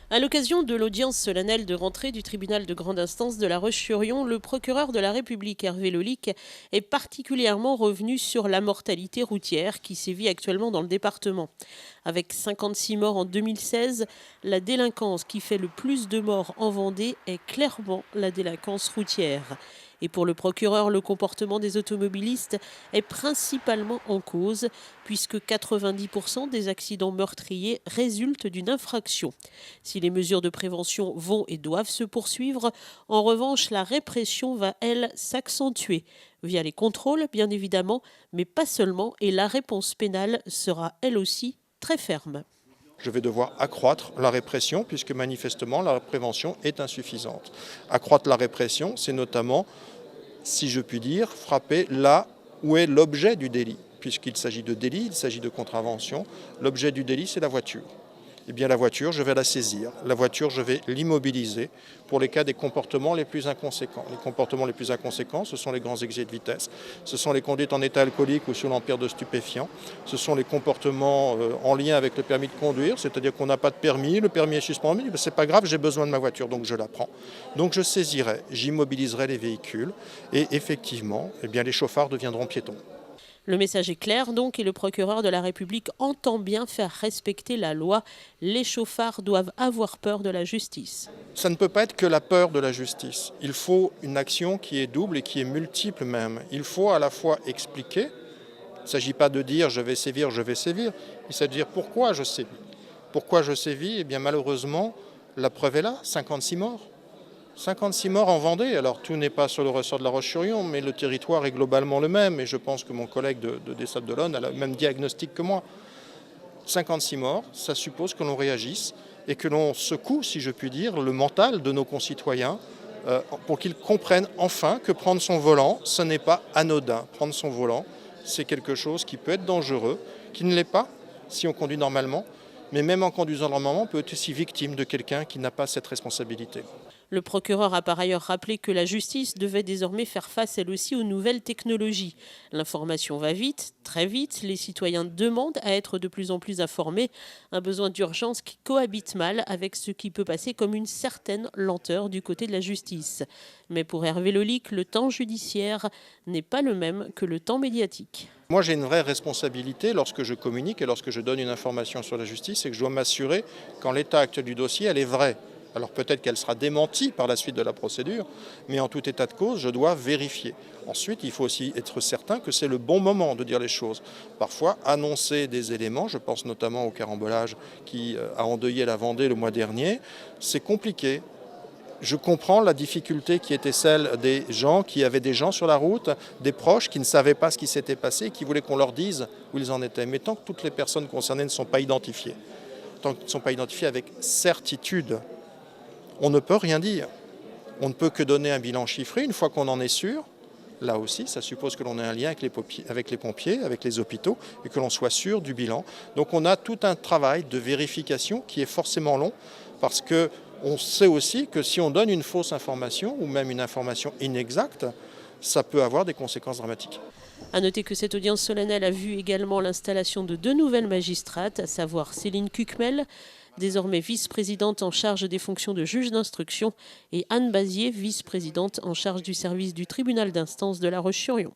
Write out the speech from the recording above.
À l'occasion de l'audience solennelle de rentrée du tribunal de grande instance de La Roche-sur-Yon, le procureur de la République Hervé Lolic est particulièrement revenu sur la mortalité routière qui sévit actuellement dans le département. Avec 56 morts en 2016, la délinquance qui fait le plus de morts en Vendée est clairement la délinquance routière. Et pour le procureur, le comportement des automobilistes est principalement en cause, puisque 90% des accidents meurtriers résultent d'une infraction. Si les mesures de prévention vont et doivent se poursuivre, en revanche, la répression va, elle, s'accentuer, via les contrôles, bien évidemment, mais pas seulement, et la réponse pénale sera, elle aussi, très ferme. Je vais devoir accroître la répression puisque manifestement la prévention est insuffisante. Accroître la répression, c'est notamment, si je puis dire, frapper là où est l'objet du délit. Puisqu'il s'agit de délit, il s'agit de contravention. L'objet du délit, c'est la voiture. Eh bien la voiture, je vais la saisir. La voiture, je vais l'immobiliser pour les cas des comportements les plus inconséquents. Les comportements les plus inconséquents, ce sont les grands excès de vitesse, ce sont les conduites en état alcoolique ou sous l'empire de stupéfiants, ce sont les comportements en lien avec le permis de conduire, c'est-à-dire qu'on n'a pas de permis, le permis est suspendu, mais c'est pas grave, j'ai besoin de ma voiture, donc je la prends. Donc je saisirai, j'immobiliserai les véhicules et effectivement, eh bien, les chauffards deviendront piétons. Le message est clair donc et le procureur de la République entend bien faire respecter la loi. Les chauffards doivent avoir peur de la justice. Ça ne peut pas être que la peur de la justice. Il faut une action qui est double et qui est multiple même. Il faut à la fois expliquer. Il ne s'agit pas de dire je vais sévir, je vais sévir. Il s'agit de dire pourquoi je sévis. Pourquoi je sévis? Eh bien malheureusement, la preuve est là, 56 morts. 56 morts en Vendée. Alors tout n'est pas sur le ressort de La Roche-sur-Yon, mais le territoire est globalement le même. Et je pense que mon collègue des Sables d'Olonne a le même diagnostic que moi. 56 morts, ça suppose que l'on réagisse et que l'on secoue, si je puis dire, le mental de nos concitoyens pour qu'ils comprennent enfin que prendre son volant, ce n'est pas anodin. Prendre son volant, c'est quelque chose qui peut être dangereux, qui ne l'est pas si on conduit normalement, mais même en conduisant normalement, on peut être aussi victime de quelqu'un qui n'a pas cette responsabilité. Le procureur a par ailleurs rappelé que la justice devait désormais faire face elle aussi aux nouvelles technologies. L'information va vite, très vite, les citoyens demandent à être de plus en plus informés, un besoin d'urgence qui cohabite mal avec ce qui peut passer comme une certaine lenteur du côté de la justice. Mais pour Hervé Lolic, le temps judiciaire n'est pas le même que le temps médiatique. Moi, j'ai une vraie responsabilité lorsque je communique et lorsque je donne une information sur la justice, c'est que je dois m'assurer qu'en l'état actuel du dossier, elle est vraie. Alors peut-être qu'elle sera démentie par la suite de la procédure, mais en tout état de cause, je dois vérifier. Ensuite, il faut aussi être certain que c'est le bon moment de dire les choses. Parfois, annoncer des éléments, je pense notamment au carambolage qui a endeuillé la Vendée le mois dernier, c'est compliqué. Je comprends la difficulté qui était celle des gens qui avaient des gens sur la route, des proches qui ne savaient pas ce qui s'était passé, qui voulaient qu'on leur dise où ils en étaient. Mais tant que toutes les personnes concernées ne sont pas identifiées, tant qu'elles ne sont pas identifiées avec certitude, on ne peut rien dire. On ne peut que donner un bilan chiffré une fois qu'on en est sûr. Là aussi, ça suppose que l'on ait un lien avec les pompiers, avec les hôpitaux, et que l'on soit sûr du bilan. Donc on a tout un travail de vérification qui est forcément long, parce qu'on sait aussi que si on donne une fausse information, ou même une information inexacte, ça peut avoir des conséquences dramatiques. À noter que cette audience solennelle a vu également l'installation de deux nouvelles magistrates, à savoir Céline Cucmel, désormais vice-présidente en charge des fonctions de juge d'instruction, et Anne Bazier, vice-présidente en charge du service du tribunal d'instance de La Roche-sur-Yon.